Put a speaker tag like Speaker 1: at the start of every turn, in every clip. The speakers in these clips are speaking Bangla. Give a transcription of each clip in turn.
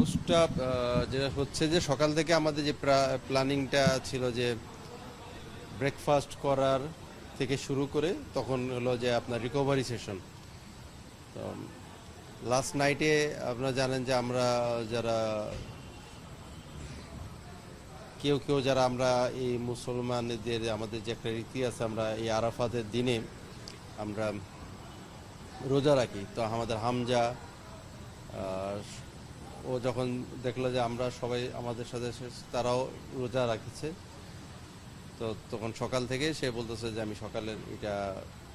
Speaker 1: পোস্টটা যেটা হচ্ছে যে সকাল থেকে আমাদের যে প্ল্যানিংটা ছিল যে ব্রেকফাস্ট করার থেকে শুরু করে তখন হলো যে আপনার রিকভারি সেশন। তো লাস্ট নাইটে আপনারা জানেন যে আমরা যারা কেউ কেউ যারা আমরা এই মুসলমানদের আমাদের যে একটা রীতি আছে, আমরা এই আরাফাতের দিনে আমরা রোজা রাখি। তো আমাদের হামজা ও যখন দেখলো যে আমরা সবাই আমাদের সাথে তারাও রোজা রাখছে, তো তখন সকাল থেকে সে বলতেছে যে আমি সকালের এটা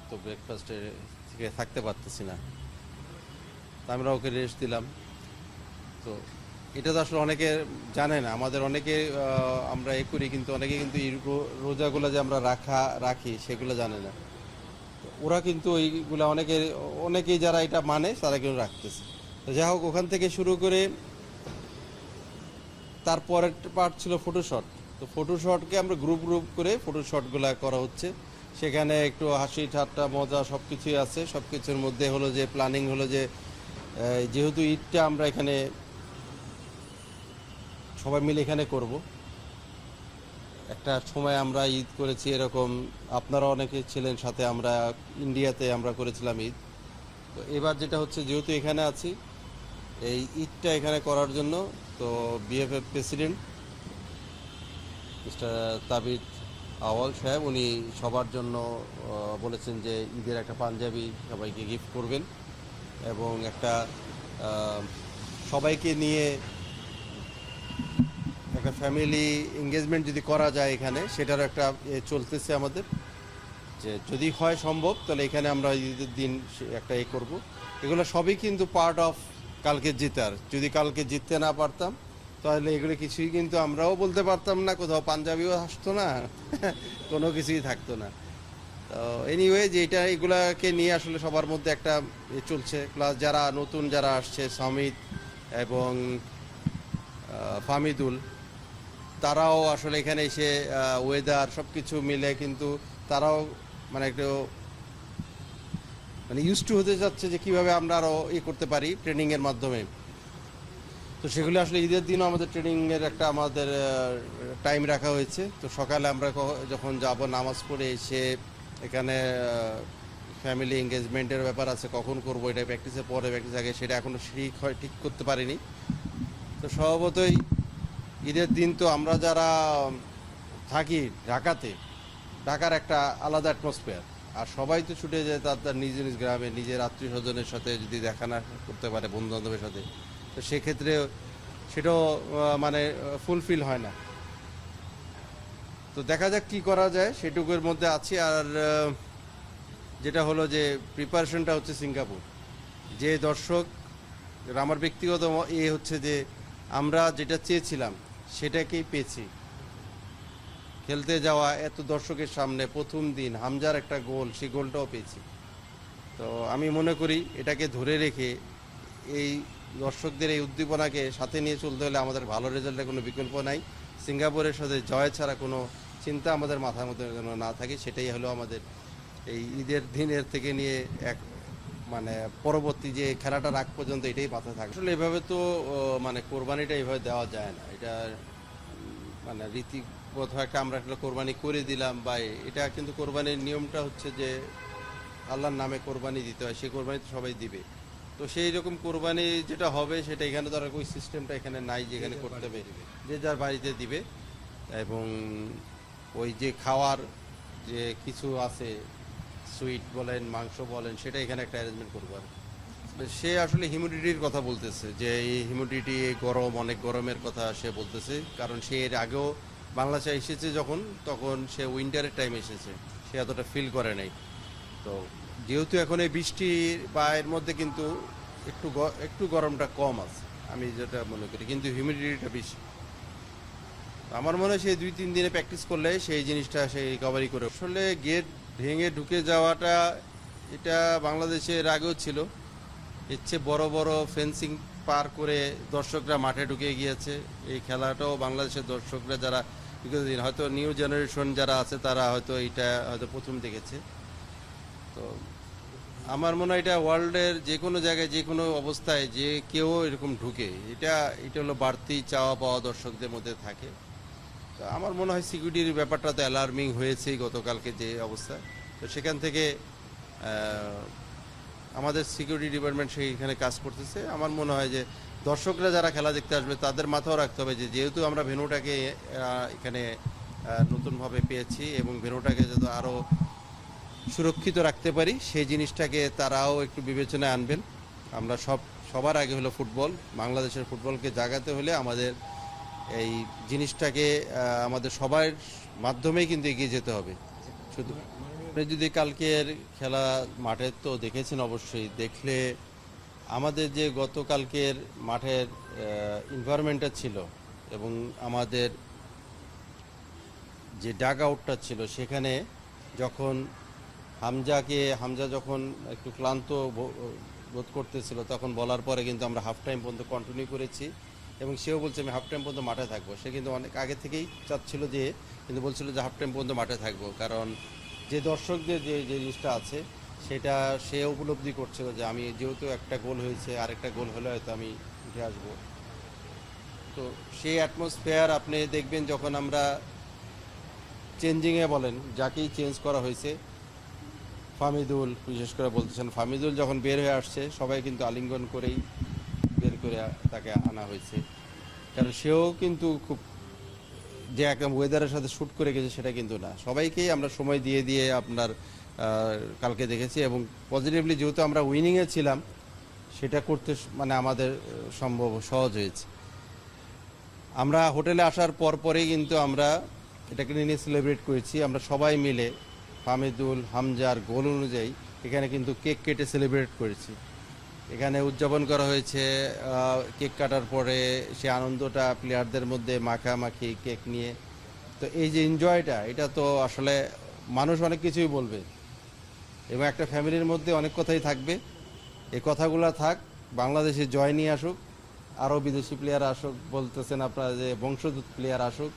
Speaker 1: তো ব্রেকফাস্টে থেকে থাকতে পারতেছি না। তো আমরা ওকে রেস্ট দিলাম। তো এটা তো আসলে অনেকে জানে না, আমাদের অনেকে আমরা এ করি, কিন্তু অনেকে কিন্তু এই রোজাগুলো যে আমরা রাখি সেগুলো জানে না। ওরা কিন্তু ওইগুলা অনেকেই যারা এটা মানে তারা কিন্তু রাখতেছে। তো যাই হোক, ওখান থেকে শুরু করে তারপরের পার্ট ছিল ফটোশট। তো ফটোশটকে আমরা গ্রুপ গ্রুপ করে ফটোশটগুলো করা হচ্ছে। সেখানে একটু হাসি ঠাট্টা মজা সব কিছুই আছে। সব কিছুর মধ্যে হলো যে প্ল্যানিং হলো যে যেহেতু ঈদটা আমরা এখানে সবাই মিলে এখানে করব। একটা সময় আমরা ঈদ করেছি এরকম, আপনারা অনেকে ছিলেন সাথে, আমরা ইন্ডিয়াতে আমরা করেছিলাম ঈদ। তো এবার যেটা হচ্ছে যেহেতু এখানে আছি, এই ঈদটা এখানে করার জন্য তো বিএফএফ প্রেসিডেন্ট মিস্টার তাবিদ আওয়াল সাহেব উনি সবার জন্য বলেছেন যে ঈদের একটা পাঞ্জাবি সবাইকে গিফট করবেন এবং একটা সবাইকে নিয়ে একটা ফ্যামিলি এঙ্গেজমেন্ট যদি করা যায় এখানে, সেটারও একটা চলতেছে আমাদের, যে যদি হয় সম্ভব তাহলে এখানে আমরা ঈদের দিন একটা করব। এগুলো সবই কিন্তু পার্ট অফ কালকে জেতার। যদি কালকে জিততে না পারতাম তাহলে এগুলো কিছুই কিন্তু আমরাও বলতে পারতাম না, কোথাও পাঞ্জাবিও আসতো না, কোনো কিছুই থাকতো না। তো এনিওয়ে, যে এগুলাকে নিয়ে আসলে সবার মধ্যে একটা চলছে। প্লাস যারা নতুন যারা আসছে, সমিত এবং ফামিদুল, তারাও আসলে এখানে এসে ওয়েদার সব কিছু মিলে কিন্তু তারাও মানে একটু ইউজ টু হতে যাচ্ছে যে কীভাবে আমরা আরও করতে পারি ট্রেনিংয়ের মাধ্যমে। তো সেগুলো আসলে ঈদের দিনও আমাদের ট্রেনিংয়ের একটা আমাদের টাইম রাখা হয়েছে। তো সকালে আমরা যখন যাব নামাজ পড়ে এসে এখানে ফ্যামিলি এঙ্গেজমেন্টের ব্যাপার আছে, কখন করবো এটা প্র্যাকটিসের পরে প্র্যাকটিস আগে, সেটা এখনও ঠিক করতে পারিনি। তো স্বভাবতই ঈদের দিন তো আমরা যারা থাকি ঢাকার একটা আলাদা অ্যাটমসফিয়ার, আর সবাই তো ছুটে যায় তার নিজ নিজ গ্রামে নিজের আত্মীয় স্বজনের সাথে যদি দেখা না করতে পারে, বন্ধু বান্ধবের সাথে, তো সেক্ষেত্রে সেটাও মানে ফুলফিল হয় না। তো দেখা যাক কি করা যায়, সেটুকুর মধ্যে আছি। আর যেটা হলো যে প্রিপারেশনটা হচ্ছে সিঙ্গাপুর। যে দর্শক, আমার ব্যক্তিগত হচ্ছে যে আমরা যেটা চেয়েছিলাম সেটাকেই পেয়েছি। খেলতে যাওয়া এত দর্শকের সামনে প্রথম দিন হামজার একটা গোল, সেই গোলটাও পেয়েছি। তো আমি মনে করি এটাকে ধরে রেখে এই দর্শকদের এই উদ্দীপনাকে সাথে নিয়ে চলতে হলে আমাদের ভালো রেজাল্টের কোনো বিকল্প নাই। সিঙ্গাপুরের সাথে জয় ছাড়া কোনো চিন্তা আমাদের মাথার মধ্যে যেন না থাকে, সেটাই হলো আমাদের এই ঈদের দিনের থেকে নিয়ে মানে পরবর্তী যে খেলাটার আগ পর্যন্ত এটাই মাথায় থাকে। আসলে এভাবে তো মানে কোরবানিটা এইভাবে দেওয়া যায় না। এটা মানে রীতিগত একটা আমরা একটা কোরবানি করে দিলাম বা এটা কিন্তু কোরবানির নিয়মটা হচ্ছে যে আল্লাহর নামে কোরবানি দিতে হয়, সেই কোরবানি তো সবাই দিবে। তো সেই রকম কোরবানি যেটা হবে সেটা এখানে তো আর ওই সিস্টেমটা এখানে নাই যে এখানে করতে হবে, যে যার বাড়িতে দিবে। এবং ওই যে খাওয়ার যে কিছু আছে, সুইট বলেন মাংস বলেন, সেটা এখানে একটা অ্যারেঞ্জমেন্ট করবো। আর সে আসলে হিউমিডিটির কথা বলতেছে যে এই হিউমিডিটি গরম, অনেক গরমের কথা সে বলতেছে, কারণ সে এর আগেও বাংলাদেশে এসেছে যখন, তখন সে উইন্টারের টাইম এসেছে, সে এতটা ফিল করে নাই। তো যেহেতু এখন এই বৃষ্টি বা এর মধ্যে কিন্তু একটু গরমটা কম আছে আমি যেটা মনে করি, কিন্তু হিউমিডিটিটা বেশি। আমার মনে হয় সেই 2-3 দিনে প্র্যাকটিস করলে সেই জিনিসটা সে রিকভারি করে। আসলে গেট ভেঙে ঢুকে যাওয়াটা এটা বাংলাদেশের আগেও ছিল। এর চেয়ে বড় বড় ফেন্সিং পার করে দর্শকরা মাঠে ঢুকে গিয়েছে। এই খেলাটাও বাংলাদেশের দর্শকরা যারা হয়তো নিউ জেনারেশন যারা আছে তারা হয়তো এটা হয়তো প্রথম দেখেছে। তো আমার মনে হয় এটা ওয়ার্ল্ডের যে কোনো জায়গায় যে কোনো অবস্থায় যে কেউ এরকম ঢুকে, এটা এটা হলো বাড়তি চাওয়া পাওয়া দর্শকদের মধ্যে থাকে। তো আমার মনে হয় সিকিউরিটির ব্যাপারটা তো অ্যালার্মিং হয়েছেই গতকালকে যে অবস্থা। তো সেখান থেকে আমাদের সিকিউরিটি ডিপার্টমেন্ট সেইখানে কাজ করতেছে। আমার মনে হয় যে দর্শকরা যারা খেলা দেখতে আসবে তাদের মাথাও রাখতে হবে যে যেহেতু আমরা ভেন্যুটাকে এখানে নতুনভাবে পেয়েছি এবং ভেন্যুটাকে যাতে আরও সুরক্ষিত রাখতে পারি সেই জিনিসটাকে তারাও একটু বিবেচনায় আনবেন। আমরা সবার আগে হলো ফুটবল, বাংলাদেশের ফুটবলকে জাগাতে হলে আমাদের এই জিনিসটাকে আমাদের সবার মাধ্যমেই কিন্তু এগিয়ে যেতে হবে। শুধু আপনি যদি কালকের খেলা মাঠে তো দেখেছেন, অবশ্যই দেখলে আমাদের যে গতকালকের মাঠের এনভায়রনমেন্টটা ছিল এবং আমাদের যে ডাগ আউটটা ছিল সেখানে যখন হামজা যখন একটু ক্লান্ত বোধ করতেছিল তখন বলার পরে কিন্তু আমরা হাফ টাইম পর্যন্ত কন্টিনিউ করেছি এবং সেও বলছে আমি হাফ টাইম পর্যন্ত মাঠে থাকবো। সে কিন্তু অনেক আগে থেকেই চাচ্ছিল যে, কিন্তু বলছিল যে হাফ টাইম পর্যন্ত মাঠে থাকবো, কারণ যে দর্শকদের যে যে জিনিসটা আছে সেটা সে উপলব্ধি করছিল যে আমি যেহেতু একটা গোল হয়েছে, আরেকটা গোল হলে হয়তো আমি উঠে আসবো। তো সেই অ্যাটমসফেয়ার আপনি দেখবেন যখন আমরা চেঞ্জিংয়ে বলেন যাকেই চেঞ্জ করা হয়েছে, ফামিদুল বিশেষ করে বলতেছেন, ফামিদুল যখন বের হয়ে আসছে সবাই কিন্তু আলিঙ্গন করেই বের করে তাকে আনা হয়েছে, কারণ সেও কিন্তু খুব যে একদম ওয়েদারের সাথে শ্যুট করে গেছে সেটা কিন্তু না। সবাইকেই আমরা সময় দিয়ে দিয়ে আপনার কালকে দেখেছি এবং পজিটিভলি যেহেতু আমরা উইনিংয়ে ছিলাম সেটা করতে মানে আমাদের সম্ভব সহজ হয়েছে। আমরা হোটেলে আসার পরেই কিন্তু আমরা এটাকে নিয়ে সেলিব্রেট করেছি। আমরা সবাই মিলে ফামিদুল হামজার গোল অনুযায়ী এখানে কিন্তু কেক কেটে সেলিব্রেট করেছি। এখানে উদযাপন করা হয়েছে কেক কাটার পরে সে আনন্দটা প্লেয়ারদের মধ্যে মাখামাখি কেক নিয়ে। তো এই যে এনজয়টা, এটা তো আসলে মানুষ অনেক কিছুই বলবে এবং একটা ফ্যামিলির মধ্যে অনেক কথাই থাকবে। এই কথাগুলো থাক, বাংলাদেশে জয় নিয়ে আসুক, আরও বিদেশি প্লেয়ার আসুক, বলতেছেন আপনারা যে বংশোদ্ভূত প্লেয়ার আসুক,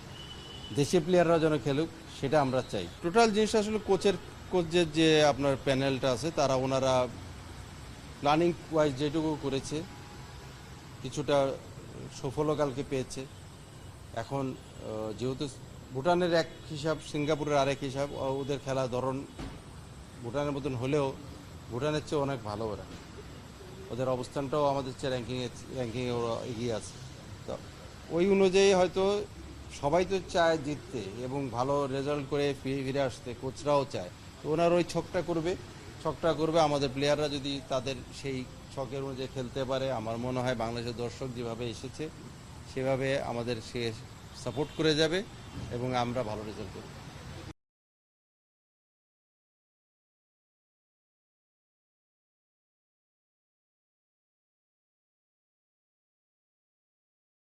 Speaker 1: দেশি প্লেয়াররা যেন খেলুক, সেটা আমরা চাই। টোটাল জিনিসটা আসলে কোচের যে আপনার প্যানেলটা আছে তারা ওনারা প্ল্যানিং ওয়াইজ যেটুকু করেছে কিছুটা সফলও কালকে পেয়েছে। এখন যেহেতু ভুটানের এক হিসাব, সিঙ্গাপুরের আরেক হিসাব, ওদের খেলা ধরন ভুটানের মতন হলেও ভুটানের চেয়ে অনেক ভালো ওরা, ওদের অবস্থানটাও আমাদের চেয়ে র্যাঙ্কিংয়ে ওরা এগিয়ে আছে। তো ওই অনুযায়ী হয়তো সবাই তো চায় জিততে এবং ভালো রেজাল্ট করে ফিরে আসতে, কোচরাও চায়। তো ওনারা ওই ছকটা করবে আমাদের প্লেয়াররা যদি তাদের সেই ছকের অনুযায়ী খেলতে পারে, আমার মনে হয় বাংলাদেশের দর্শক যেভাবে এসেছে সেভাবে আমাদের সে সাপোর্ট করে যাবে এবং আমরা ভালো রেজাল্ট করব।